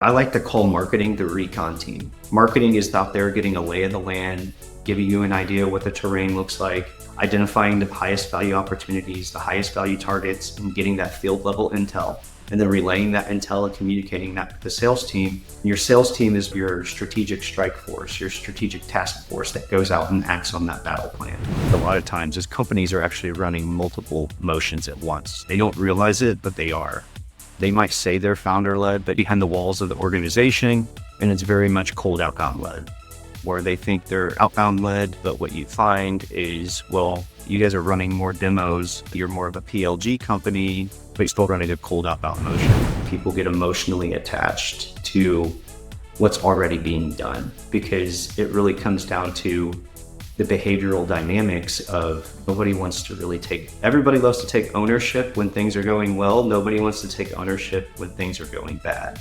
I like to call marketing the recon team. Marketing is out there getting a lay of the land, giving you an idea what the terrain looks like, identifying the highest value opportunities, the highest value targets, and getting that field level intel, and then relaying that intel and communicating that to the sales team. Your sales team is your strategic strike force, your strategic task force that goes out and acts on that battle plan. A lot of times, as companies are actually running multiple motions at once. They don't realize it, but they are. They might say they're founder-led, but behind the walls of the organization, and it's very much cold outbound-led, where they think they're outbound-led, but what you find is, well, you guys are running more demos, you're more of a PLG company, but you're still running a cold outbound motion. People get emotionally attached to what's already being done, because it really comes down to the behavioral dynamics of everybody loves to take ownership when things are going well. Nobody wants to take ownership when things are going bad.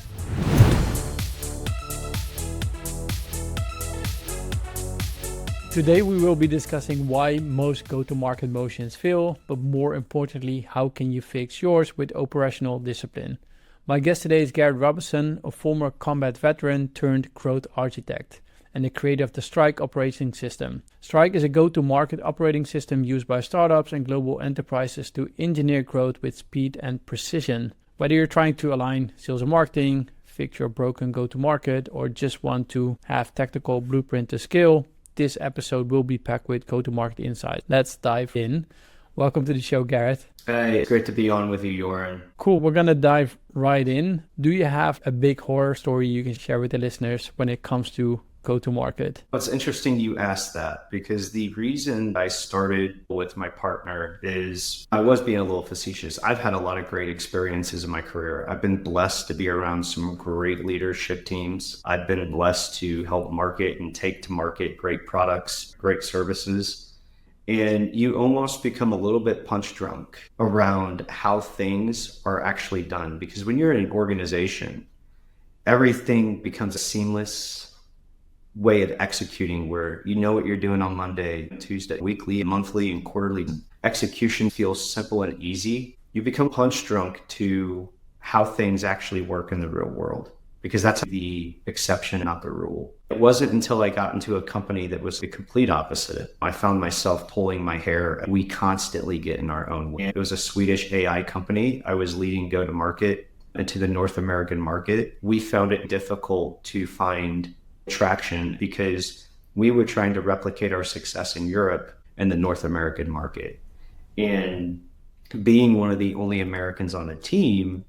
Today we will be discussing why most go-to-market motions fail, but more importantly, how can you fix yours with operational discipline. My guest today is Garrath Robinson, a former combat veteran turned growth architect, and the creator of the Strike operating system. Strike is a go-to-market operating system used by startups and global enterprises to engineer growth with speed and precision. Whether you're trying to align sales and marketing, fix your broken go-to-market, or just want to have tactical blueprint to scale, this episode will be packed with go-to-market insights. Let's dive in. Welcome to the show, Garrath. Hey, it's great to be on with you, Joran. Cool, we're gonna dive right in. Do you have a big horror story you can share with the listeners when it comes to go-to-market? Well, it's interesting you asked that, because the reason I started with my partner is I was being a little facetious. I've had a lot of great experiences in my career. I've been blessed to be around some great leadership teams. I've been blessed to help market and take to market great products, great services. And you almost become a little bit punch drunk around how things are actually done. Because when you're in an organization, everything becomes a seamless way of executing, where you know what you're doing on Monday, Tuesday, weekly, monthly, and quarterly. Execution feels simple and easy. You become punch drunk to how things actually work in the real world, because that's the exception, not the rule. It wasn't until I got into a company that was the complete opposite. I found myself pulling my hair. We constantly get in our own way. It was a Swedish AI company. I was leading go-to-market into the North American market. We found it difficult to find traction because we were trying to replicate our success in Europe and the North American market. And being one of the only Americans on the team,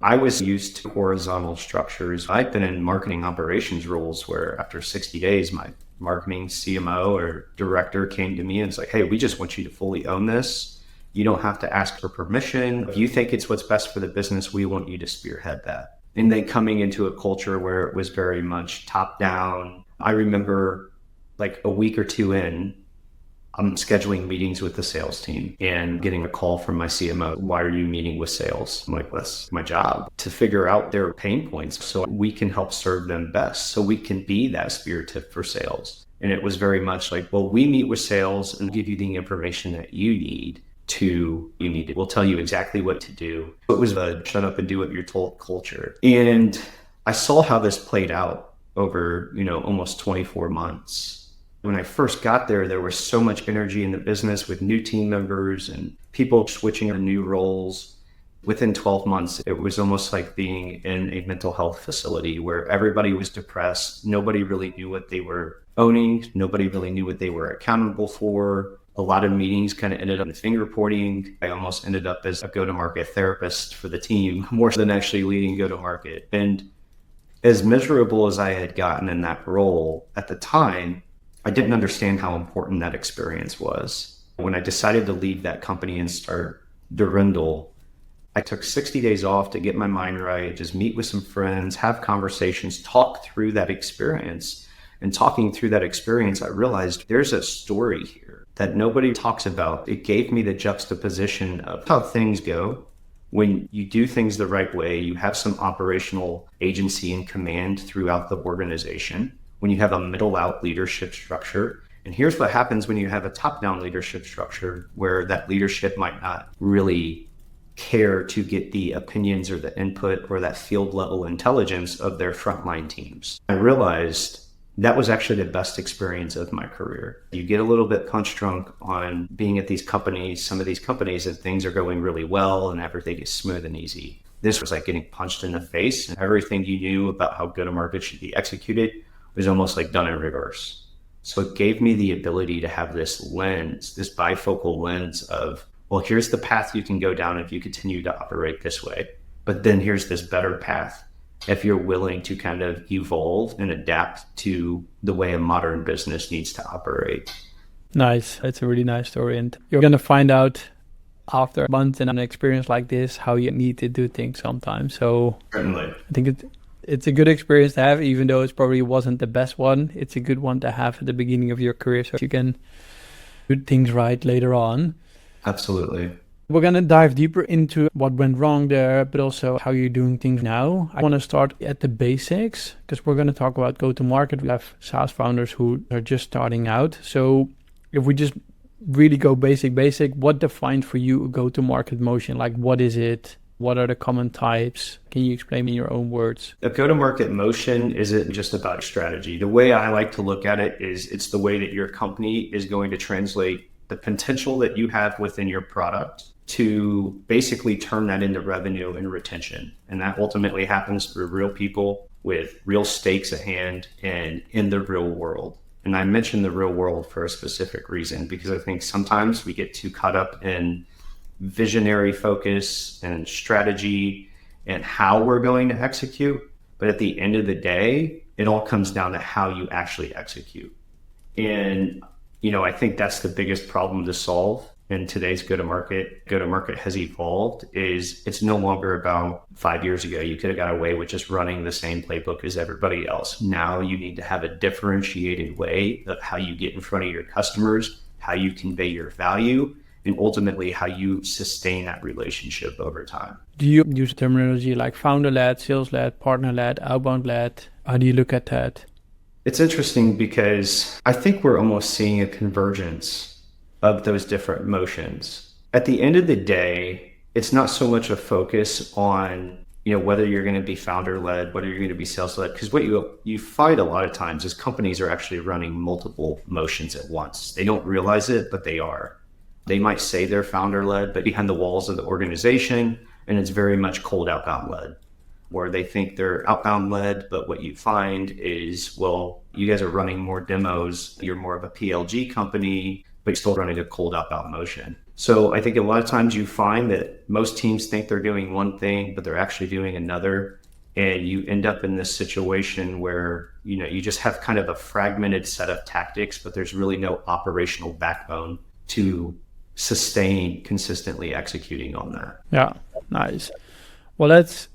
I was used to horizontal structures. I've been in marketing operations roles where after 60 days, my marketing CMO or director came to me and was like, hey, we just want you to fully own this. You don't have to ask for permission. If you think it's what's best for the business, we want you to spearhead that. And then coming into a culture where it was very much top down. I remember like a week or two in, I'm scheduling meetings with the sales team and getting a call from my CMO. Why are you meeting with sales? I'm like, that's my job, to figure out their pain points so we can help serve them best, so we can be that spear tip for sales. And it was very much like, well, we meet with sales and give you the information that you need. We'll tell you exactly what to do. It was a shut up and do what you're told culture. And I saw how this played out over, almost 24 months. When I first got there, there was so much energy in the business with new team members and people switching into new roles. Within 12 months, it was almost like being in a mental health facility where everybody was depressed. Nobody really knew what they were owning. Nobody really knew what they were accountable for. A lot of meetings kind of ended up in finger pointing. I almost ended up as a go-to-market therapist for the team, more than actually leading go-to-market. And as miserable as I had gotten in that role at the time, I didn't understand how important that experience was. When I decided to leave that company and start Durandal, I took 60 days off to get my mind right, just meet with some friends, have conversations, talk through that experience. And talking through that experience, I realized there's a story here that nobody talks about. It gave me the juxtaposition of how things go when you do things the right way. You have some operational agency and command throughout the organization. When you have a middle-out leadership structure. And here's what happens when you have a top-down leadership structure where that leadership might not really care to get the opinions or the input or that field level intelligence of their frontline teams. I realized that was actually the best experience of my career. You get a little bit punch drunk on being at these companies, some of these companies, and things are going really well and everything is smooth and easy. This was like getting punched in the face, and everything you knew about how go-to-market should be executed was almost like done in reverse. So it gave me the ability to have this lens, this bifocal lens of, well, here's the path you can go down if you continue to operate this way. But then here's this better path if you're willing to kind of evolve and adapt to the way a modern business needs to operate. Nice. It's a really nice story. And you're going to find out after months and an experience like this how you need to do things sometimes. So Certainly. I think it's a good experience to have, even though it probably wasn't the best one. It's a good one to have at the beginning of your career so you can do things right later on. Absolutely. We're going to dive deeper into what went wrong there, but also how you're doing things now. I want to start at the basics because we're going to talk about go-to-market. We have SaaS founders who are just starting out. So if we just really go basic, what defines for you a go-to-market motion? Like, what is it? What are the common types? Can you explain in your own words? A go-to-market motion isn't just about strategy. The way I like to look at it is it's the way that your company is going to translate the potential that you have within your product to basically turn that into revenue and retention. And that ultimately happens through real people with real stakes at hand and in the real world. And I mentioned the real world for a specific reason, because I think sometimes we get too caught up in visionary focus and strategy and how we're going to execute. But at the end of the day, it all comes down to how you actually execute. And, I think that's the biggest problem to solve in today's go-to-market. Go-to-market has evolved. It's no longer about 5 years ago. You could have got away with just running the same playbook as everybody else. Now you need to have a differentiated way of how you get in front of your customers, how you convey your value, and ultimately how you sustain that relationship over time. Do you use terminology like founder-led, sales-led, partner-led, outbound-led? How do you look at that? It's interesting because I think we're almost seeing a convergence of those different motions. At the end of the day, it's not so much a focus on, whether you're going to be founder-led, whether you're going to be sales-led, because what you find a lot of times is companies are actually running multiple motions at once. They don't realize it, but they are. They might say they're founder-led, but behind the walls of the organization, and it's very much cold outbound-led, where they think they're outbound-led, but what you find is, well, you guys are running more demos, you're more of a PLG company, but you're still running a cold outbound motion. So I think a lot of times you find that most teams think they're doing one thing, but they're actually doing another. And you end up in this situation where, you just have kind of a fragmented set of tactics, but there's really no operational backbone to sustain consistently executing on that. Yeah, nice. Well, let's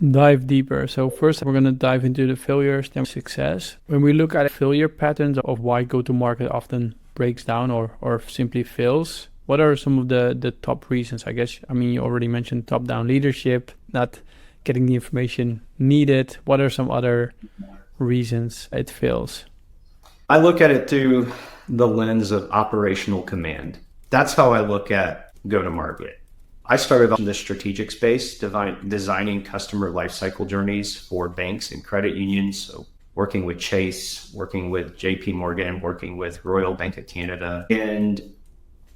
dive deeper. So first, we're going to dive into the failures, then success. When we look at failure patterns of why go-to-market often breaks down or simply fails, what are some of the top reasons? You already mentioned top-down leadership, not getting the information needed. What are some other reasons it fails? I look at it through the lens of operational command. That's how I look at go-to-market. I started in the strategic space, designing customer lifecycle journeys for banks and credit unions. So working with Chase, working with JP Morgan, working with Royal Bank of Canada. And,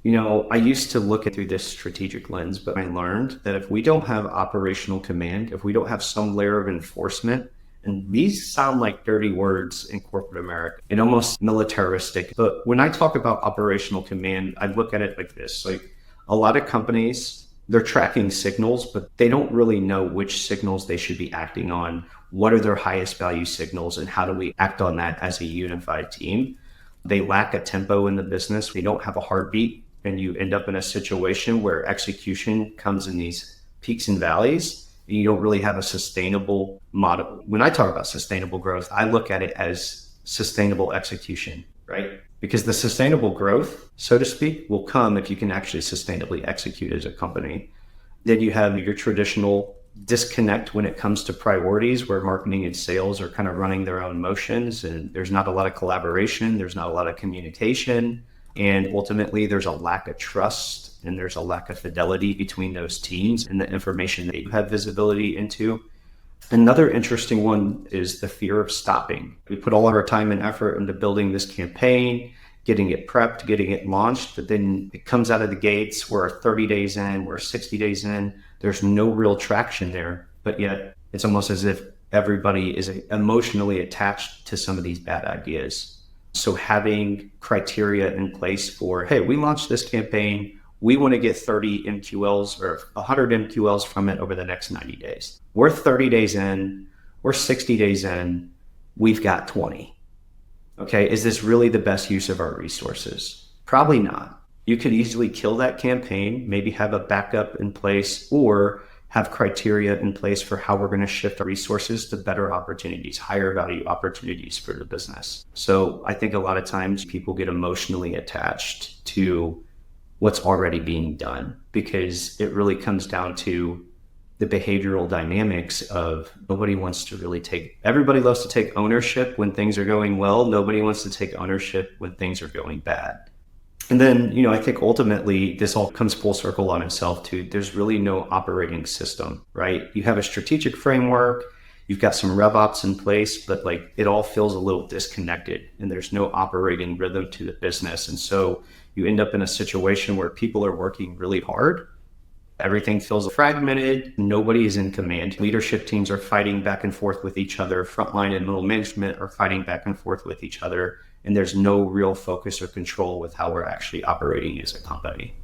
I used to look at through this strategic lens, but I learned that if we don't have operational command, if we don't have some layer of enforcement, and these sound like dirty words in corporate America and almost militaristic. But when I talk about operational command, I look at it like this. Like a lot of companies, they're tracking signals, but they don't really know which signals they should be acting on. What are their highest value signals and how do we act on that as a unified team? They lack a tempo in the business. They don't have a heartbeat, and you end up in a situation where execution comes in these peaks and valleys. You don't really have a sustainable model. When I talk about sustainable growth, I look at it as sustainable execution, right? Because the sustainable growth, so to speak, will come if you can actually sustainably execute as a company. Then you have your traditional disconnect when it comes to priorities, where marketing and sales are kind of running their own motions and there's not a lot of collaboration, there's not a lot of communication. And ultimately, there's a lack of trust and there's a lack of fidelity between those teams and the information that you have visibility into. Another interesting one is the fear of stopping. We put all of our time and effort into building this campaign, getting it prepped, getting it launched, but then it comes out of the gates. We're 30 days in, we're 60 days in. There's no real traction there, but yet it's almost as if everybody is emotionally attached to some of these bad ideas. So having criteria in place for, hey, we launched this campaign, we want to get 30 MQLs or 100 MQLs from it over the next 90 days. We're 30 days in, we're 60 days in, we've got 20. Okay, is this really the best use of our resources? Probably not. You could easily kill that campaign, maybe have a backup in place, or have criteria in place for how we're going to shift our resources to better opportunities, higher value opportunities for the business. So I think a lot of times people get emotionally attached to what's already being done, because it really comes down to the behavioral dynamics of everybody loves to take ownership when things are going well. Nobody wants to take ownership when things are going bad. And then, I think ultimately this all comes full circle on itself too. There's really no operating system, right? You have a strategic framework, you've got some RevOps in place, but it all feels a little disconnected and there's no operating rhythm to the business. And so you end up in a situation where people are working really hard. Everything feels fragmented. Nobody is in command. Leadership teams are fighting back and forth with each other. Frontline and middle management are fighting back and forth with each other. And there's no real focus or control with how we're actually operating as a company.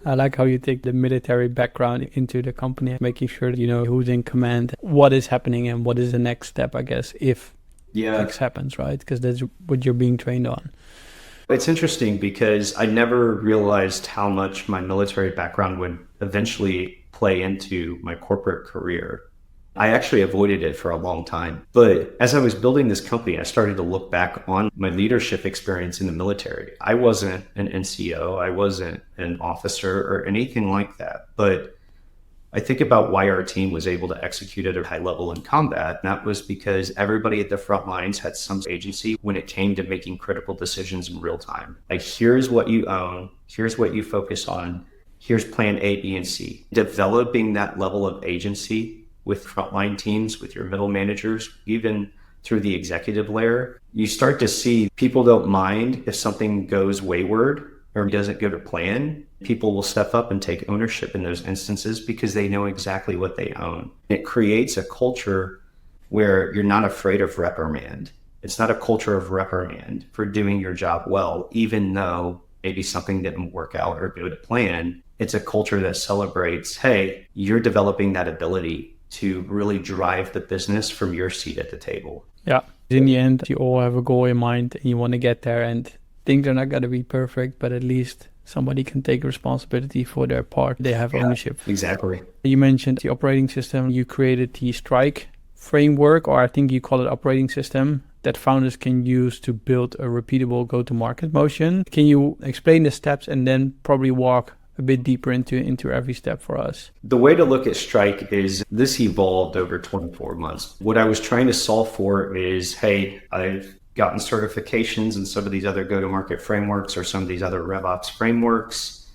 I like how you take the military background into the company, making sure that you know who's in command, what is happening, and what is the next step, I guess, if X happens, right? Because that's what you're being trained on. It's interesting because I never realized how much my military background would eventually play into my corporate career. I actually avoided it for a long time. But as I was building this company, I started to look back on my leadership experience in the military. I wasn't an NCO, I wasn't an officer or anything like that. But I think about why our team was able to execute at a high level in combat. And that was because everybody at the front lines had some agency when it came to making critical decisions in real time. Here's what you own, here's what you focus on, here's plan A, B, and C. Developing that level of agency with frontline teams, with your middle managers, even through the executive layer, you start to see people don't mind if something goes wayward or doesn't go to plan. People will step up and take ownership in those instances because they know exactly what they own. It creates a culture where you're not afraid of reprimand. It's not a culture of reprimand for doing your job well, even though maybe something didn't work out or go to plan. It's a culture that celebrates, hey, you're developing that ability to really drive the business from your seat at the table. Yeah. In the end, you all have a goal in mind and you want to get there, and things are not going to be perfect, but at least somebody can take responsibility for their part. They have ownership. Exactly. You mentioned the operating system. You created the Strike framework, or I think you call it operating system, that founders can use to build a repeatable go-to-market motion. Can you explain the steps and then probably walk a bit deeper into every step for us? The way to look at Strike is this evolved over 24 months. What I was trying to solve for is, hey, I've gotten certifications in some of these other go-to-market frameworks or some of these other RevOps frameworks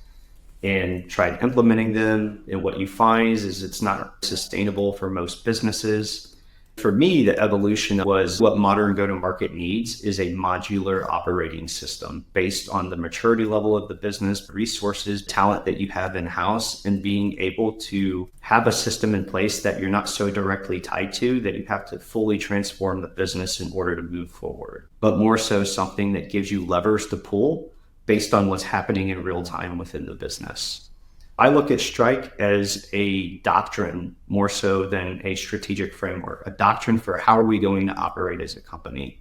and tried implementing them. And what you find is it's not sustainable for most businesses. For me, the evolution was what modern go-to-market needs is a modular operating system based on the maturity level of the business, resources, talent that you have in-house, and being able to have a system in place that you're not so directly tied to that you have to fully transform the business in order to move forward, but more so something that gives you levers to pull based on what's happening in real time within the business. I look at Strike as a doctrine more so than a strategic framework, a doctrine for how are we going to operate as a company.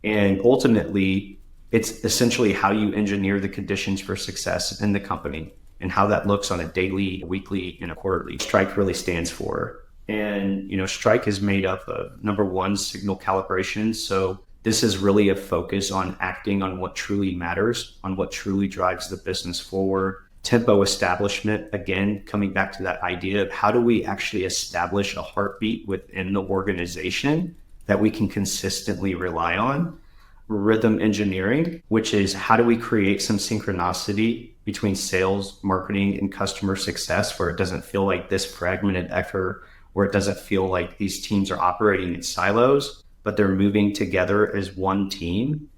And ultimately, it's essentially how you engineer the conditions for success in the company and how that looks on a daily, weekly, and a quarterly. Strike really stands for. And, Strike is made up of, number one, signal calibration. So this is really a focus on acting on what truly matters, on what truly drives the business forward. Tempo establishment, again, coming back to that idea of how do we actually establish a heartbeat within the organization that we can consistently rely on. rhythm engineering, which is how do we create some synchronicity between sales, marketing, and customer success where it doesn't feel like this fragmented effort, where it doesn't feel like these teams are operating in silos, but they're moving together as one team.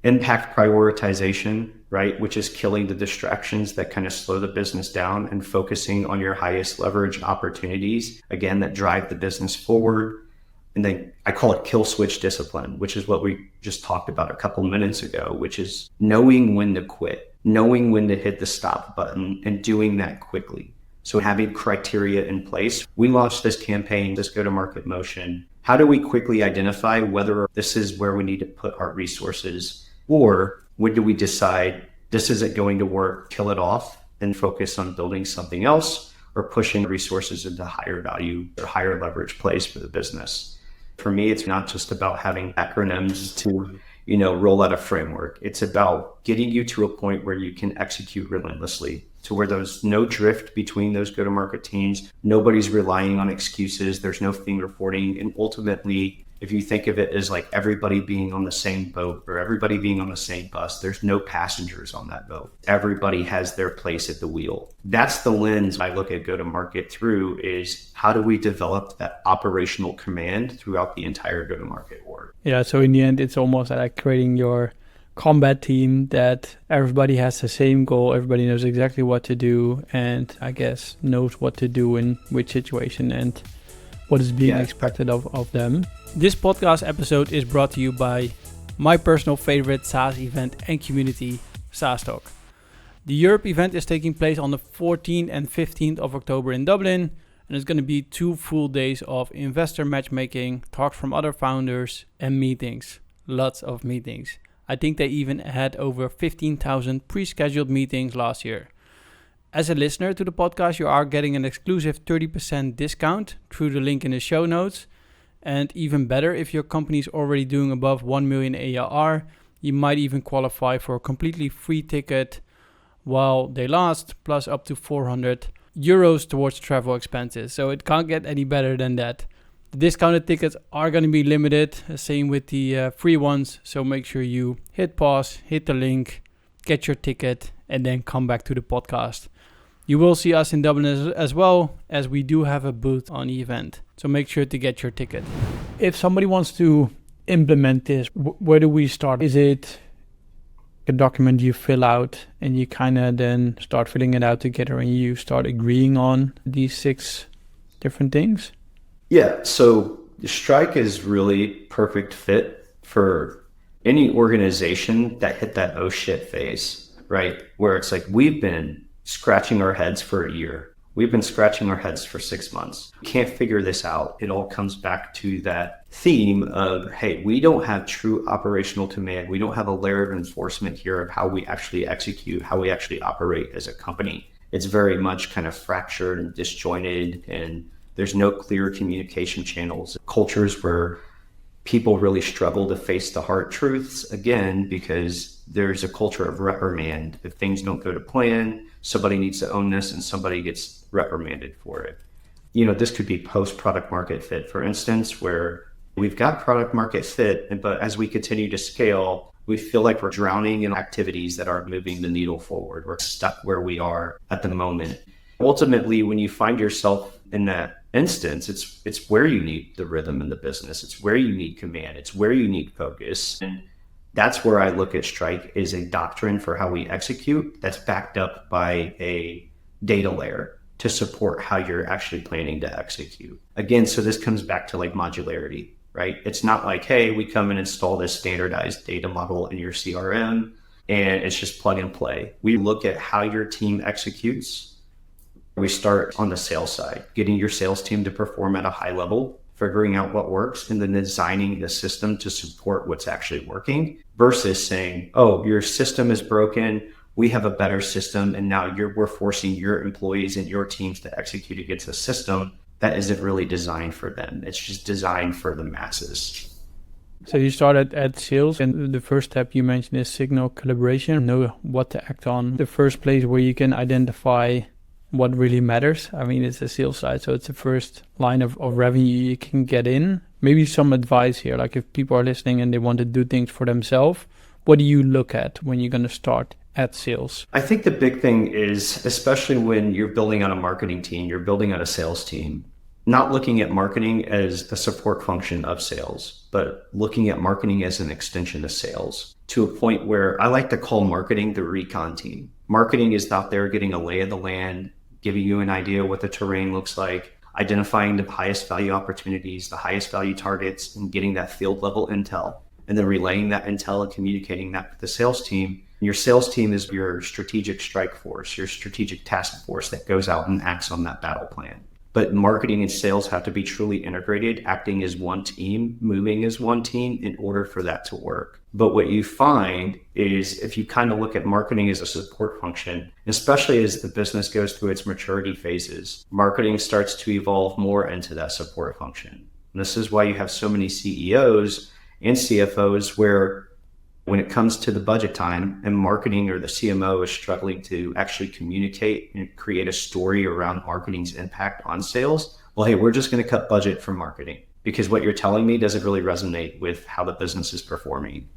Impact prioritization, right, which is killing the distractions that kind of slow the business down and focusing on your highest leverage opportunities, again, that drive the business forward. And then I call it kill switch discipline, which is what we just talked about a couple minutes ago, which is knowing when to quit, knowing when to hit the stop button and doing that quickly. So having criteria in place. We launched this campaign, this go-to-market motion. How do we quickly identify whether this is where we need to put our resources, or when do we decide this isn't going to work, kill it off and focus on building something else or pushing resources into higher value or higher leverage place for the business? For me, it's not just about having acronyms to, roll out a framework. It's about getting you to a point where you can execute relentlessly, to where there's no drift between those go-to-market teams. Nobody's relying on excuses. There's no finger pointing. And ultimately, if you think of it as like everybody being on the same boat or everybody being on the same bus, there's no passengers on that boat. Everybody has their place at the wheel. That's the lens I look at go-to-market through, is how do we develop that operational command throughout the entire go-to-market org? Yeah, so in the end, it's almost like creating your combat team that everybody has the same goal, everybody knows exactly what to do, and I guess knows what to do in which situation and what is being expected of them. This podcast episode is brought to you by my personal favorite SaaS event and community, SaaS Talk. The Europe event is taking place on the 14th and 15th of October in Dublin, and it's going to be 2 full days of investor matchmaking, talks from other founders, and meetings. Lots of meetings. I think they even had over 15,000 pre-scheduled meetings last year. As a listener to the podcast, you are getting an exclusive 30% discount through the link in the show notes. And even better, if your company is already doing above 1 million ARR, you might even qualify for a completely free ticket while they last, plus up to 400 euros towards travel expenses. So it can't get any better than that. The discounted tickets are going to be limited, same with the free ones. So make sure you hit pause, hit the link, get your ticket, and then come back to the podcast. You will see us in Dublin as well, as we do have a booth on the event. So make sure to get your ticket. If somebody wants to implement this, where do we start? Is it a document you fill out and you kind of then start filling it out together and you start agreeing on these 6 different things? Yeah, so Strike is really perfect fit for any organization that hit that oh shit phase, right? Where it's like, we've been scratching our heads for a year. We've been scratching our heads for 6 months. We can't figure this out. It all comes back to that theme of, hey, we don't have true operational command. We don't have a layer of enforcement here of how we actually execute, how we actually operate as a company. It's very much kind of fractured and disjointed, and there's no clear communication channels. Cultures where people really struggle to face the hard truths, again, because there's a culture of reprimand. If things don't go to plan, somebody needs to own this and somebody gets reprimanded for it. This could be post-product market fit, for instance, where we've got product market fit, but as we continue to scale, we feel like we're drowning in activities that aren't moving the needle forward. We're stuck where we are at the moment. Ultimately, when you find yourself in that instance, it's where you need the rhythm in the business. It's where you need command. It's where you need focus. And that's where I look at Strike as a doctrine for how we execute that's backed up by a data layer to support how you're actually planning to execute. Again, so this comes back to like modularity, right? It's not like, hey, we come and install this standardized data model in your CRM and it's just plug and play. We look at how your team executes. We start on the sales side, getting your sales team to perform at a high level, figuring out what works, and then designing the system to support what's actually working, versus saying, oh, your system is broken, we have a better system, and now we're forcing your employees and your teams to execute against a system that isn't really designed for them. It's just designed for the masses. So you started at sales, and the first step you mentioned is signal calibration, know what to act on. The first place where you can identify what really matters. I mean, it's a sales side, so it's the first line of revenue you can get in. Maybe some advice here, like if people are listening and they want to do things for themselves, what do you look at when you're going to start at sales? I think the big thing is, especially when you're building out a marketing team, you're building out a sales team, not looking at marketing as a support function of sales, but looking at marketing as an extension of sales, to a point where I like to call marketing the recon team. Marketing is out there getting a lay of the land, giving you an idea what the terrain looks like, identifying the highest value opportunities, the highest value targets, and getting that field level intel, and then relaying that intel and communicating that with the sales team. Your sales team is your strategic strike force, your strategic task force that goes out and acts on that battle plan. But marketing and sales have to be truly integrated, acting as one team, moving as one team in order for that to work. But what you find is if you kind of look at marketing as a support function, especially as the business goes through its maturity phases, marketing starts to evolve more into that support function. And this is why you have so many CEOs and CFOs where when it comes to the budget time and marketing or the CMO is struggling to actually communicate and create a story around marketing's impact on sales, well, hey, we're just going to cut budget from marketing because what you're telling me doesn't really resonate with how the business is performing.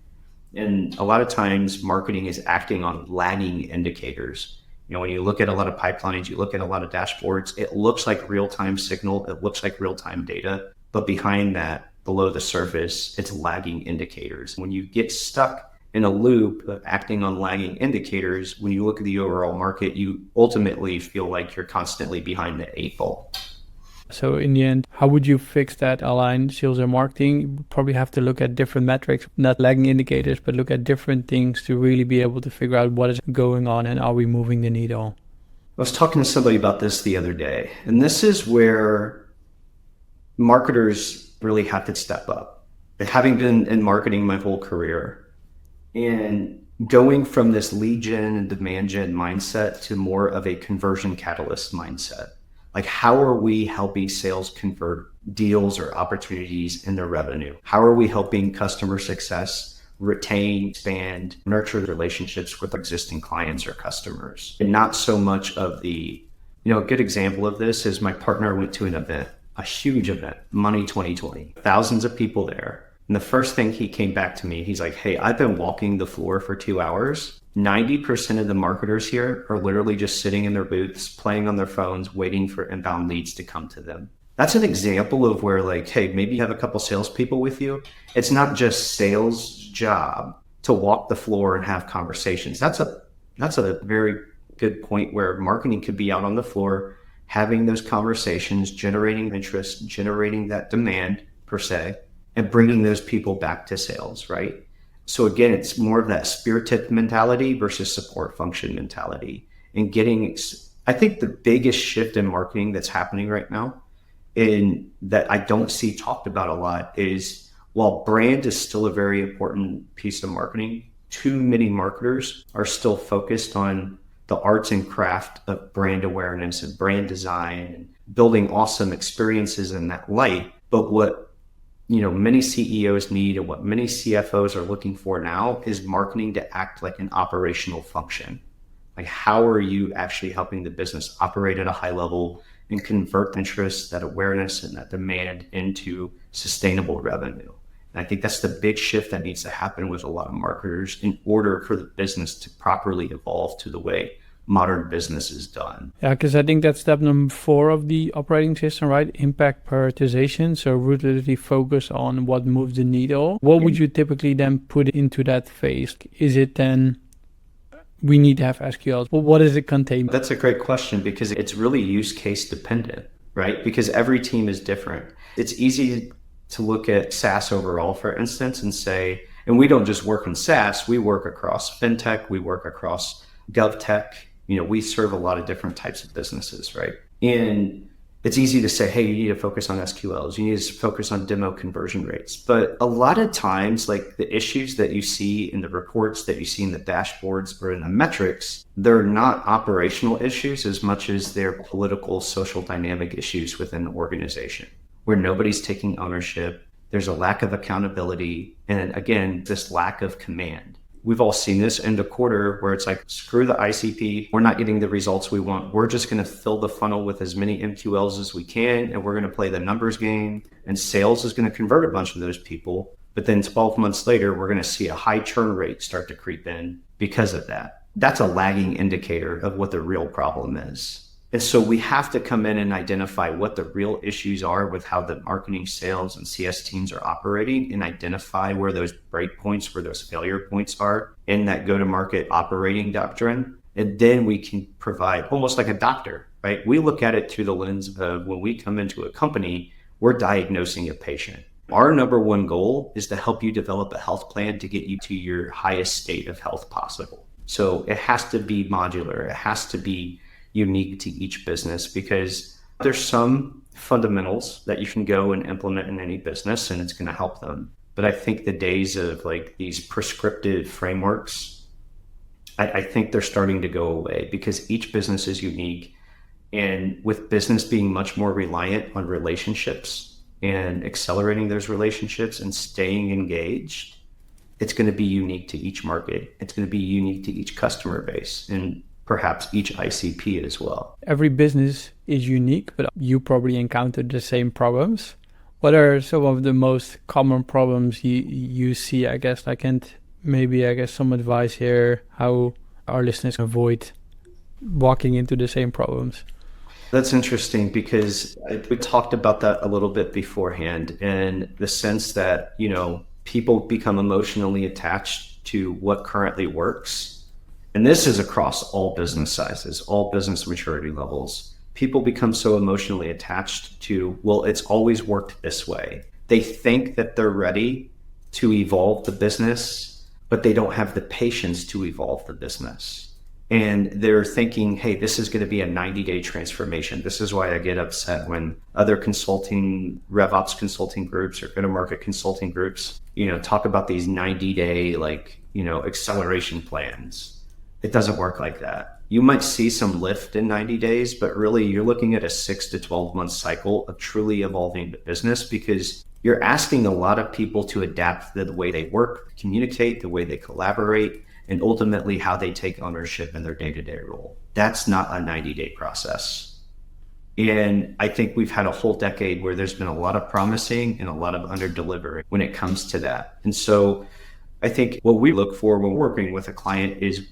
And a lot of times marketing is acting on lagging indicators. When you look at a lot of pipelines, you look at a lot of dashboards, it looks like real-time signal, it looks like real-time data, but behind that, below the surface, it's lagging indicators. When you get stuck in a loop of acting on lagging indicators, when you look at the overall market, you ultimately feel like you're constantly behind the 8 ball. So in the end, how would you fix that align sales and marketing? You probably have to look at different metrics, not lagging indicators, but look at different things to really be able to figure out what is going on and are we moving the needle. I was talking to somebody about this the other day, and this is where marketers really have to step up. Having been in marketing my whole career and going from this lead gen and demand gen mindset to more of a conversion catalyst mindset. Like, how are we helping sales convert deals or opportunities into revenue? How are we helping customer success retain, expand, nurture relationships with existing clients or customers? And not so much of a good example of this is my partner went to an event, a huge event, Money 2020, thousands of people there. And the first thing he came back to me, he's like, hey, I've been walking the floor for 2 hours. 90% of the marketers here are literally just sitting in their booths, playing on their phones, waiting for inbound leads to come to them. That's an example of where, like, hey, maybe you have a couple salespeople with you. It's not just sales job to walk the floor and have conversations. That's a very good point where marketing could be out on the floor, having those conversations, generating interest, generating that demand per se, and bringing those people back to sales, right? So again, it's more of that speartip mentality versus support function mentality. And I think the biggest shift in marketing that's happening right now, and that I don't see talked about a lot, is while brand is still a very important piece of marketing, too many marketers are still focused on the arts and craft of brand awareness and brand design and building awesome experiences in that light. But what many CEOs need and what many CFOs are looking for now is marketing to act like an operational function. Like, how are you actually helping the business operate at a high level and convert interest, that awareness, and that demand into sustainable revenue? And I think that's the big shift that needs to happen with a lot of marketers in order for the business to properly evolve to the way modern business is done. Yeah, because I think that's step number 4 of the operating system, right? Impact prioritization. So ruthlessly focus on what moves the needle. What would you typically then put into that phase? Is it then we need to have SQLs? Well, what does it contain? That's a great question because it's really use case dependent, right? Because every team is different. It's easy to look at SaaS overall, for instance, and say, and we don't just work in SaaS, we work across fintech, we work across GovTech. We serve a lot of different types of businesses, right? And it's easy to say, hey, you need to focus on SQLs, you need to focus on demo conversion rates. But a lot of times, like, the issues that you see in the reports, that you see in the dashboards or in the metrics, they're not operational issues as much as they're political, social dynamic issues within an organization where nobody's taking ownership. There's a lack of accountability. And again, this lack of command. we've all seen this in the quarter where it's like, screw the ICP. We're not getting the results we want. We're just going to fill the funnel with as many MQLs as we can. And we're going to play the numbers game, and sales is going to convert a bunch of those people. But then 12 months later, we're going to see a high churn rate start to creep in because of that. That's a lagging indicator of what the real problem is. And so we have to come in and identify what the real issues are with how the marketing, sales, and CS teams are operating, and identify where those breakpoints, where those failure points are in that go-to-market operating doctrine. And then we can provide, almost like a doctor, right? We look at it through the lens of, when we come into a company, we're diagnosing a patient. Our number one goal is to help you develop a health plan to get you to your highest state of health possible. So it has to be modular. It has to be unique to each business, because there's some fundamentals that you can go and implement in any business and it's going to help them. But I think the days of like these prescriptive frameworks, I think they're starting to go away, because each business is unique. And with business being much more reliant on relationships and accelerating those relationships and staying engaged, it's going to be unique to each market. It's going to be unique to each customer base, and perhaps each ICP as well. Every business is unique, but you probably encountered the same problems. What are some of the most common problems you see, I guess, and maybe, some advice here, how our listeners avoid walking into the same problems? That's interesting, because we talked about that a little bit beforehand, in the sense that, people become emotionally attached to what currently works. And this is across all business sizes, all business maturity levels. People become so emotionally attached to, well, it's always worked this way. They think that they're ready to evolve the business, but they don't have the patience to evolve the business. And they're thinking, hey, this is going to be a 90-day transformation. This is why I get upset when other consulting, RevOps consulting groups or go-to-market consulting groups, talk about these 90-day, acceleration plans. It doesn't work like that. You might see some lift in 90 days, but really you're looking at a 6 to 12 month cycle of truly evolving the business, because you're asking a lot of people to adapt the way they work, communicate, the way they collaborate, and ultimately how they take ownership in their day-to-day role. That's not a 90-day process. And I think we've had a whole decade where there's been a lot of promising and a lot of under-delivering when it comes to that. And so I think what we look for when we're working with a client is,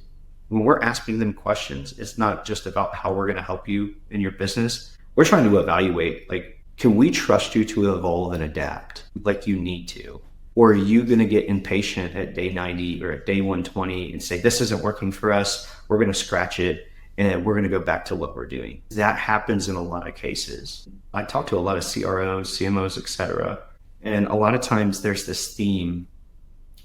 when we're asking them questions, it's not just about how we're going to help you in your business. We're trying to evaluate, can we trust you to evolve and adapt like you need to? Or are you going to get impatient at day 90 or at day 120 and say, this isn't working for us, we're going to scratch it, and we're going to go back to what we're doing? That happens in a lot of cases. I talk to a lot of CROs, CMOs, et cetera. And a lot of times there's this theme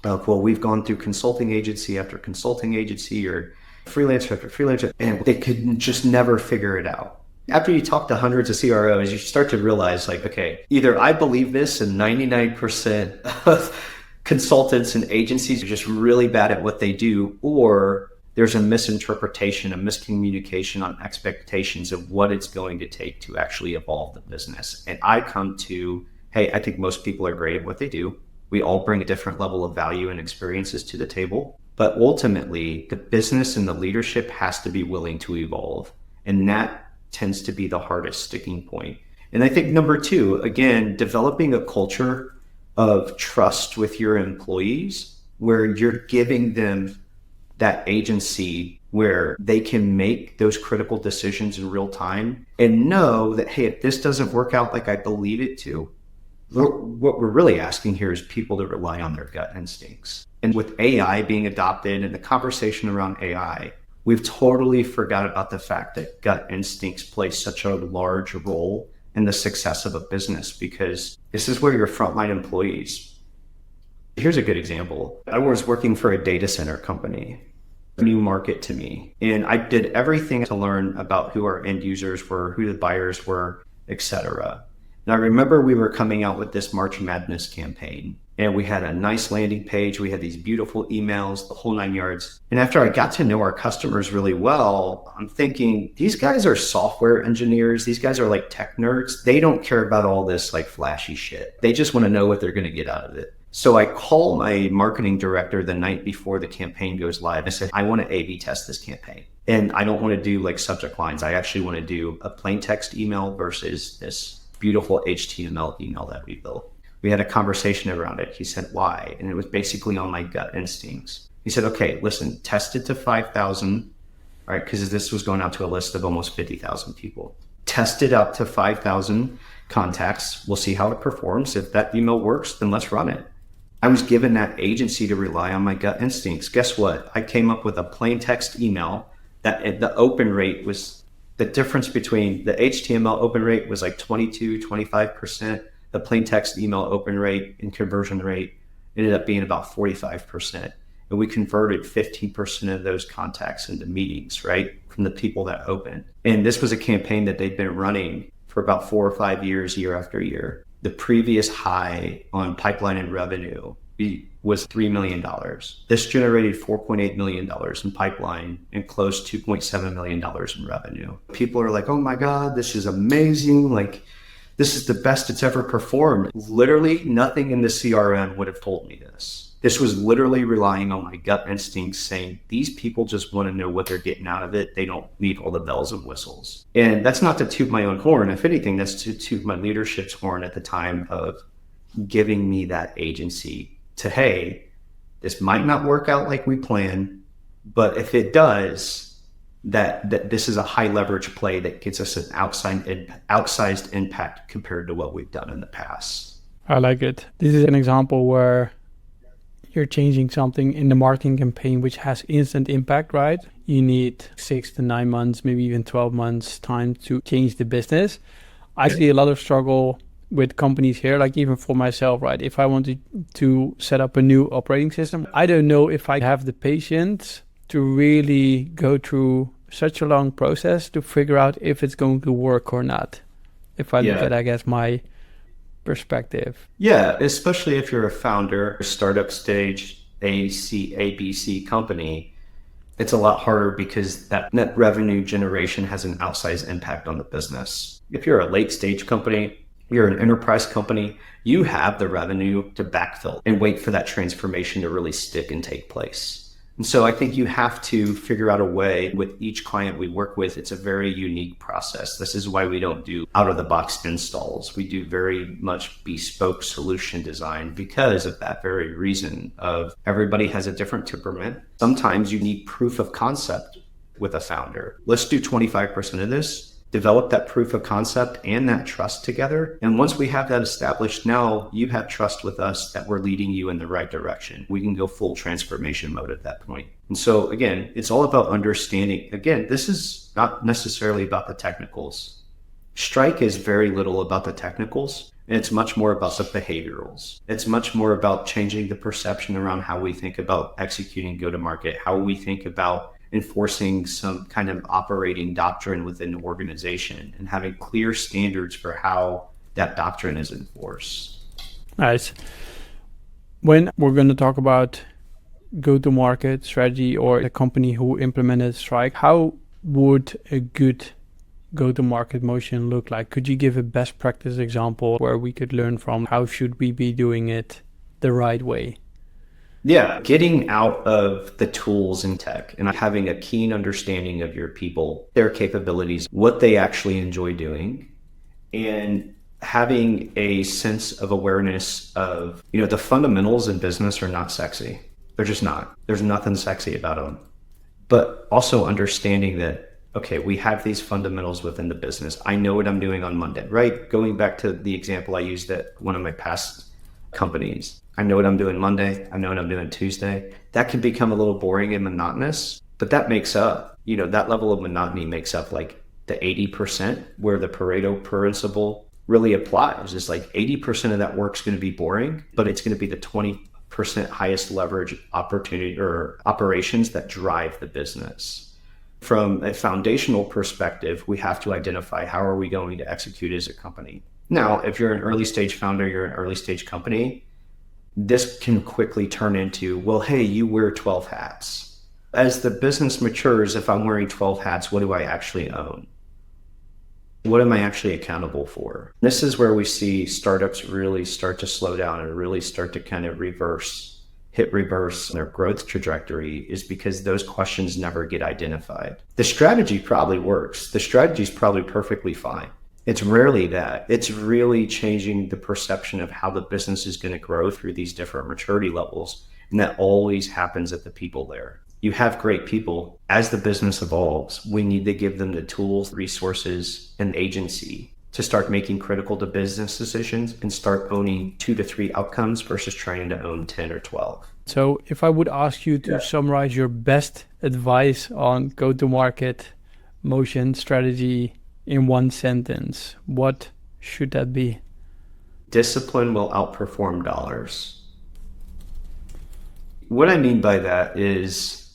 of, well, we've gone through consulting agency after consulting agency or freelancer after freelancer, and they could just never figure it out. After you talk to hundreds of CROs, you start to realize, okay, either I believe this and 99% of consultants and agencies are just really bad at what they do, or there's a misinterpretation, a miscommunication on expectations of what it's going to take to actually evolve the business. And I come to, hey, I think most people are great at what they do. We all bring a different level of value and experiences to the table. But ultimately, the business and the leadership has to be willing to evolve. And that tends to be the hardest sticking point. And I think number two, again, developing a culture of trust with your employees, where you're giving them that agency where they can make those critical decisions in real time and know that, hey, if this doesn't work out like I believe it to, what we're really asking here is people to rely on their gut instincts. And with AI being adopted and the conversation around AI, we've totally forgot about the fact that gut instincts play such a large role in the success of a business, because this is where your frontline employees. Here's a good example. I was working for a data center company, a new market to me, and I did everything to learn about who our end users were, who the buyers were, etc. And I remember we were coming out with this March Madness campaign, and we had a nice landing page. We had these beautiful emails, the whole 9 yards. And after I got to know our customers really well, I'm thinking, these guys are software engineers. These guys are like tech nerds. They don't care about all this like flashy shit. They just want to know what they're going to get out of it. So I call my marketing director the night before the campaign goes live. I said, I want to A/B test this campaign. And I don't want to do like subject lines. I actually want to do a plain text email versus this beautiful HTML email that we built. We had a conversation around it. He said, why? And it was basically on my gut instincts. He said, okay, listen, test it to 5,000, right? Because this was going out to a list of almost 50,000 people. Test it out to 5,000 contacts. We'll see how it performs. If that email works, then let's run it. I was given that agency to rely on my gut instincts. Guess what? I came up with a plain text email that the open rate was, the difference between the HTML open rate was like 22, 25%. The plain text email open rate and conversion rate ended up being about 45%. And we converted 15% of those contacts into meetings, right? From the people that opened. And this was a campaign that they'd been running for about 4 or 5 years, year after year. The previous high on pipeline and revenue was $3 million. This generated $4.8 million in pipeline and closed $2.7 million in revenue. People are like, oh my God, this is amazing. Like, this is the best it's ever performed. Literally nothing in the CRM would have told me this. This was literally relying on my gut instincts saying, these people just want to know what they're getting out of it. They don't need all the bells and whistles. And that's not to toot my own horn. If anything, that's to toot my leadership's horn at the time of giving me that agency to, hey, this might not work out like we planned, but if it does, that this is a high leverage play that gets us an outsized impact compared to what we've done in the past. I like it. This is an example where you're changing something in the marketing campaign which has instant impact, right? You need 6 to 9 months, maybe even 12 months time to change the business. I see a lot of struggle with companies here, like even for myself, right? If I wanted to set up a new operating system, I don't know if I have the patience to really go through such a long process to figure out if it's going to work or not. If I look at, I guess, my perspective. Yeah, especially if you're a founder, startup stage, ABC company, it's a lot harder because that net revenue generation has an outsized impact on the business. If you're a late stage company, you're an enterprise company, you have the revenue to backfill and wait for that transformation to really stick and take place. And so I think you have to figure out a way with each client we work with. It's a very unique process. This is why we don't do out of the box installs. We do very much bespoke solution design because of that very reason of everybody has a different temperament. Sometimes you need proof of concept with a founder. Let's do 25% of this. Develop that proof of concept and that trust together. And once we have that established, now you have trust with us that we're leading you in the right direction. We can go full transformation mode at that point. And so again, it's all about understanding. Again, this is not necessarily about the technicals. Strike is very little about the technicals. And it's much more about the behaviorals. It's much more about changing the perception around how we think about executing go-to-market, how we think about enforcing some kind of operating doctrine within the organization and having clear standards for how that doctrine is enforced. Nice. When we're going to talk about go-to-market strategy or a company who implemented Strike, how would a good go-to-market motion look like? Could you give a best practice example where we could learn from? How should we be doing it the right way? Yeah, getting out of the tools and tech and having a keen understanding of your people, their capabilities, what they actually enjoy doing, and having a sense of awareness of, the fundamentals in business are not sexy. They're just not. There's nothing sexy about them. But also understanding that, okay, we have these fundamentals within the business. I know what I'm doing on Monday, right? Going back to the example I used at one of my past companies. I know what I'm doing Monday. I know what I'm doing Tuesday. That can become a little boring and monotonous, but that makes up, that level of monotony makes up like the 80% where the Pareto principle really applies. It's like 80% of that work's going to be boring, but it's going to be the 20% highest leverage opportunity or operations that drive the business. From a foundational perspective, we have to identify how are we going to execute as a company. Now, if you're an early stage founder, you're an early stage company, this can quickly turn into, well, hey, you wear 12 hats. As the business matures, if I'm wearing 12 hats, what do I actually own? What am I actually accountable for? This is where we see startups really start to slow down and really start to kind of hit reverse their growth trajectory, is because those questions never get identified. The strategy probably works. The strategy is probably perfectly fine. It's rarely that. It's really changing the perception of how the business is going to grow through these different maturity levels. And that always happens at the people layer. You have great people. As the business evolves, we need to give them the tools, resources, and agency to start making critical to business decisions and start owning 2 to 3 outcomes versus trying to own 10 or 12. So if I would ask you to summarize your best advice on go-to-market motion strategy in one sentence, what should that be? Discipline will outperform dollars. What I mean by that is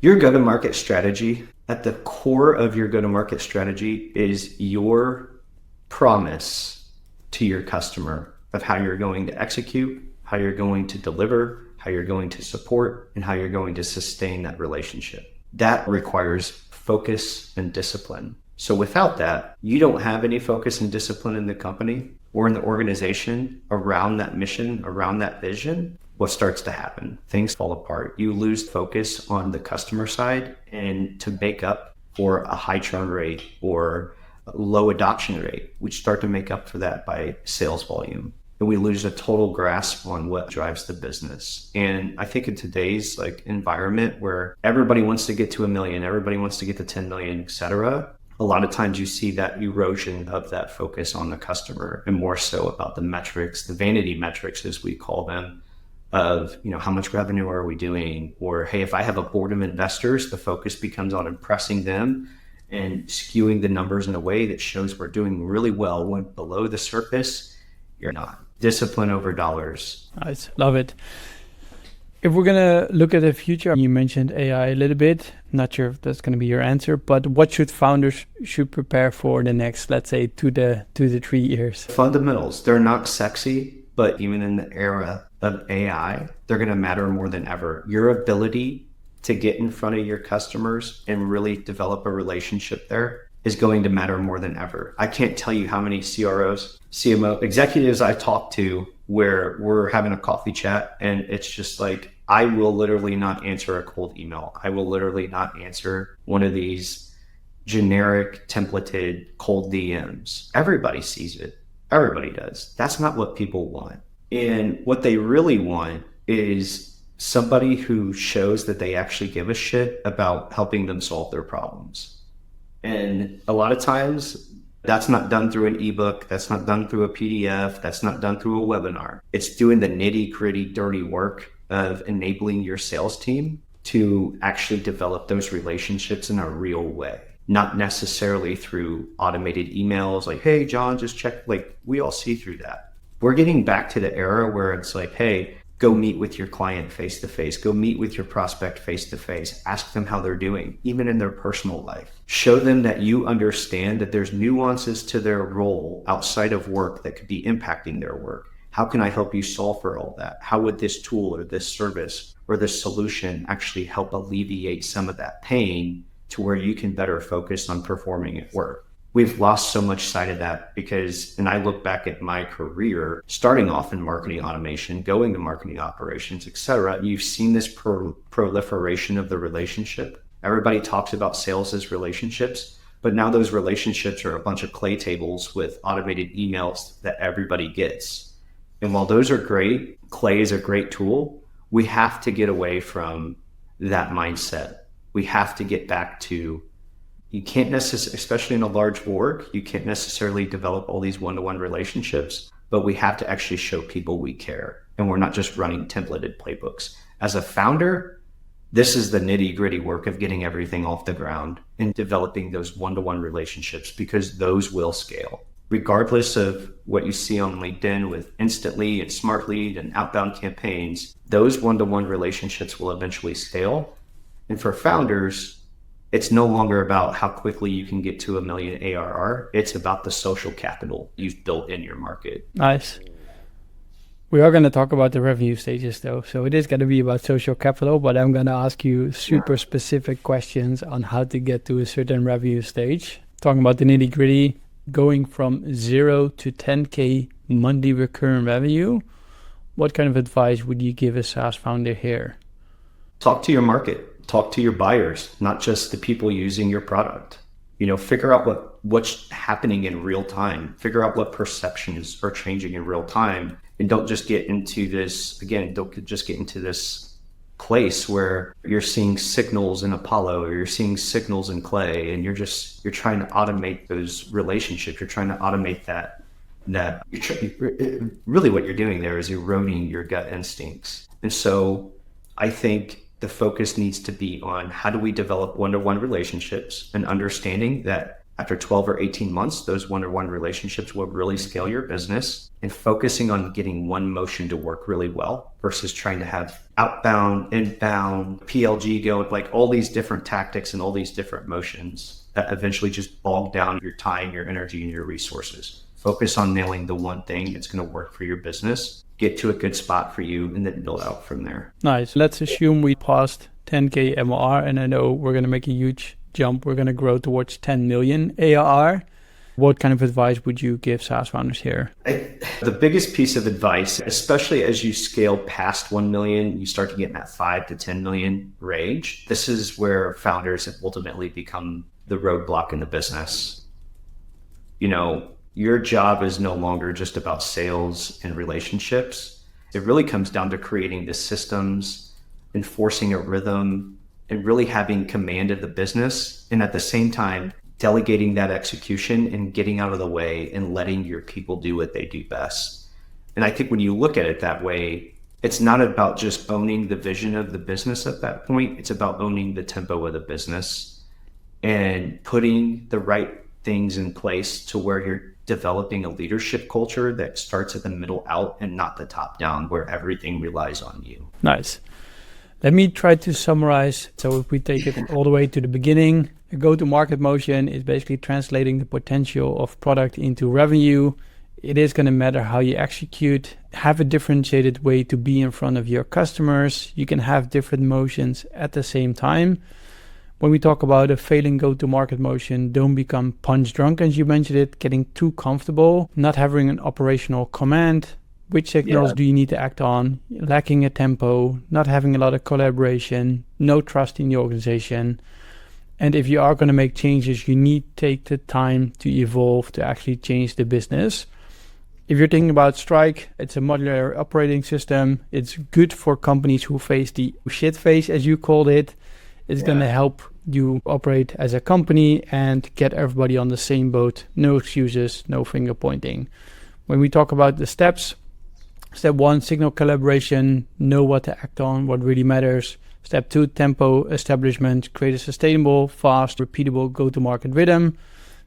your go-to-market strategy, at the core of your go-to-market strategy is your promise to your customer of how you're going to execute, how you're going to deliver, how you're going to support, and how you're going to sustain that relationship. That requires focus and discipline. So without that, you don't have any focus and discipline in the company or in the organization around that mission, around that vision. What starts to happen? Things fall apart. You lose focus on the customer side, and to make up for a high churn rate or a low adoption rate, we start to make up for that by sales volume. And we lose a total grasp on what drives the business. And I think in today's environment where everybody wants to get to 1 million, everybody wants to get to 10 million, et cetera, a lot of times you see that erosion of that focus on the customer, and more so about the metrics, the vanity metrics as we call them, of, how much revenue are we doing? Or, hey, if I have a board of investors, the focus becomes on impressing them and skewing the numbers in a way that shows we're doing really well when below the surface, you're not. Discipline over dollars. Nice. Love it. If we're going to look at the future, you mentioned AI a little bit. Not sure if that's going to be your answer, but what should founders prepare for the next, let's say, 2 to 3 years? Fundamentals. They're not sexy, but even in the era of AI, they're going to matter more than ever. Your ability to get in front of your customers and really develop a relationship there is going to matter more than ever. I can't tell you how many CROs, CMO executives I talk to where we're having a coffee chat, and it's just like, I will literally not answer a cold email. I will literally not answer one of these generic templated cold DMs. Everybody sees it. Everybody does. That's not what people want. And what they really want is somebody who shows that they actually give a shit about helping them solve their problems. And a lot of times that's not done through an ebook. That's not done through a PDF. That's not done through a webinar. It's doing the nitty gritty, dirty work of enabling your sales team to actually develop those relationships in a real way. Not necessarily through automated emails like, hey, John, just check. We all see through that. We're getting back to the era where it's like, hey, go meet with your client face to face. Go meet with your prospect face to face. Ask them how they're doing, even in their personal life. Show them that you understand that there's nuances to their role outside of work that could be impacting their work. How can I help you solve for all that? How would this tool or this service or this solution actually help alleviate some of that pain to where you can better focus on performing at work? We've lost so much sight of that because, and I look back at my career, starting off in marketing automation, going to marketing operations, et cetera, you've seen this proliferation of the relationship. Everybody talks about sales as relationships, but now those relationships are a bunch of clay tables with automated emails that everybody gets. And while those are great, clay is a great tool, we have to get away from that mindset. We have to get back to, you can't necessarily, especially in a large org, you can't necessarily develop all these one-to-one relationships, but we have to actually show people we care. And we're not just running templated playbooks. As a founder, this is the nitty-gritty work of getting everything off the ground and developing those one-to-one relationships, because those will scale. Regardless of what you see on LinkedIn with Instantly and Smart Lead and outbound campaigns, those one-to-one relationships will eventually scale. And for founders, it's no longer about how quickly you can get to 1 million ARR. It's about the social capital you've built in your market. Nice. We are going to talk about the revenue stages though. So it is going to be about social capital, but I'm going to ask you super specific questions on how to get to a certain revenue stage. talking about the nitty gritty, going from 0 to 10K monthly recurring revenue, what kind of advice would you give a SaaS founder here? Talk to your market, talk to your buyers, not just the people using your product. Figure out what's happening in real time, figure out what perceptions are changing in real time. And don't just get into this place where you're seeing signals in Apollo or you're seeing signals in Clay, and you're trying to automate those relationships. You're trying to automate that really what you're doing there is eroding your gut instincts. And so I think the focus needs to be on how do we develop one-to-one relationships, and understanding that after 12 or 18 months, those one-to-one relationships will really scale your business, and focusing on getting one motion to work really well versus trying to have outbound, inbound, PLG go, like all these different tactics and all these different motions that eventually just bog down your time, your energy, and your resources. Focus on nailing the one thing that's going to work for your business, get to a good spot for you, and then build out from there. Nice. Let's assume we passed 10K MRR, and I know we're going to make a huge jump. We're going to grow towards 10 million ARR. What kind of advice would you give SaaS founders here? The biggest piece of advice, especially as you scale past 1 million, you start to get in that 5 to 10 million range. This is where founders ultimately become the roadblock in the business. Your job is no longer just about sales and relationships. It really comes down to creating the systems, enforcing a rhythm, and really having command of the business. And at the same time, delegating that execution and getting out of the way and letting your people do what they do best. And I think when you look at it that way, it's not about just owning the vision of the business at that point. It's about owning the tempo of the business and putting the right things in place to where you're developing a leadership culture that starts at the middle out and not the top down, where everything relies on you. Nice. Let me try to summarize. So if we take it all the way to the beginning, a go-to-market motion is basically translating the potential of product into revenue. It is going to matter how you execute, have a differentiated way to be in front of your customers. You can have different motions at the same time. When we talk about a failing go-to-market motion, don't become punch drunk, as you mentioned it, getting too comfortable, not having an operational command. Which signals do you need to act on? Lacking a tempo, not having a lot of collaboration, no trust in the organization. And if you are going to make changes, you need to take the time to evolve, to actually change the business. If you're thinking about Strike, it's a modular operating system. It's good for companies who face the shit phase, as you called it. It's going to help you operate as a company and get everybody on the same boat. No excuses, no finger pointing. When we talk about the steps, step 1, signal calibration, know what to act on, what really matters. Step 2, tempo establishment, create a sustainable, fast, repeatable go-to-market rhythm.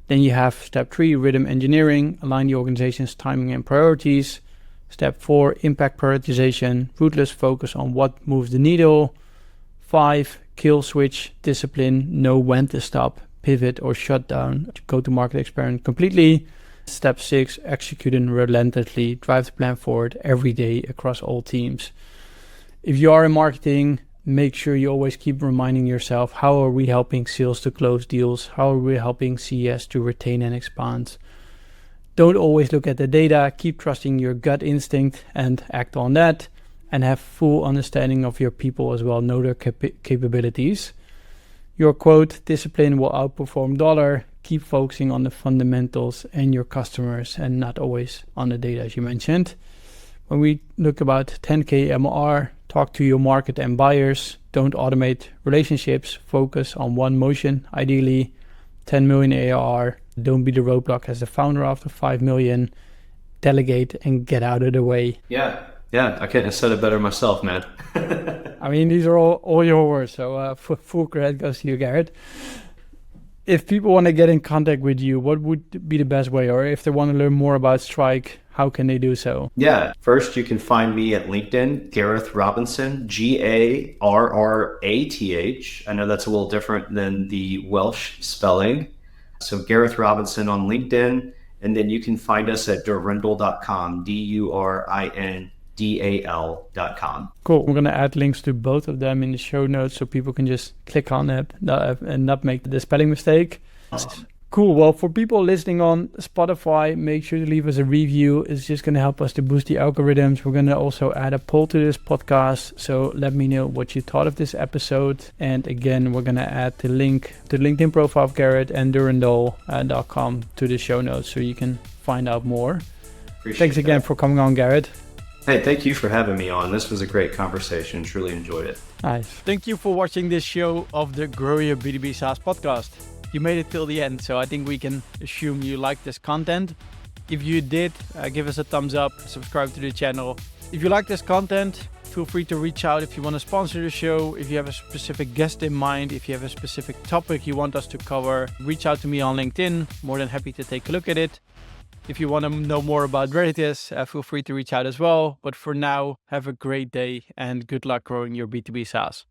Then you have step 3, rhythm engineering, align the organization's timing and priorities. Step 4, impact prioritization, ruthless focus on what moves the needle. 5, kill switch discipline, know when to stop, pivot, or shut down go-to-market experiment completely. Step 6, executing relentlessly, drive the plan forward every day across all teams. If you are in marketing, make sure you always keep reminding yourself, how are we helping sales to close deals? How are we helping CS to retain and expand? Don't always look at the data, keep trusting your gut instinct and act on that, and have full understanding of your people as well, know their capabilities. Your quote, discipline will outperform dollar. Keep focusing on the fundamentals and your customers and not always on the data, as you mentioned. When we look about 10K MR, talk to your market and buyers. Don't automate relationships. Focus on one motion, ideally 10 million ARR. Don't be the roadblock as the founder after 5 million. Delegate and get out of the way. Yeah, I couldn't have said it better myself, man. I mean, these are all your words, so full credit goes to you, Garrath. If people want to get in contact with you, what would be the best way? Or if they want to learn more about Strike, how can they do so? Yeah, first you can find me at LinkedIn, Garrath Robinson, Garrath. I know that's a little different than the Welsh spelling. So Garrath Robinson on LinkedIn. And then you can find us at durindal.com, DURINDAL.com. Cool. I'm going to add links to both of them in the show notes so people can just click on it and not make the spelling mistake. Awesome. Cool. Well, for people listening on Spotify, make sure to leave us a review. It's just going to help us to boost the algorithms. We're going to also add a poll to this podcast. So let me know what you thought of this episode. And again, we're going to add the link to the LinkedIn profile of Garrath and durandal.com to the show notes so you can find out more. Thanks again for coming on, Garrath. Hey, thank you for having me on. This was a great conversation. Truly enjoyed it. Nice. Thank you for watching this show of the Grow Your B2B SaaS podcast. You made it till the end, so I think we can assume you liked this content. If you did, give us a thumbs up, subscribe to the channel. If you like this content, feel free to reach out if you want to sponsor the show, if you have a specific guest in mind, if you have a specific topic you want us to cover, reach out to me on LinkedIn. More than happy to take a look at it. If you want to know more about Radius, feel free to reach out as well. But for now, have a great day and good luck growing your B2B SaaS.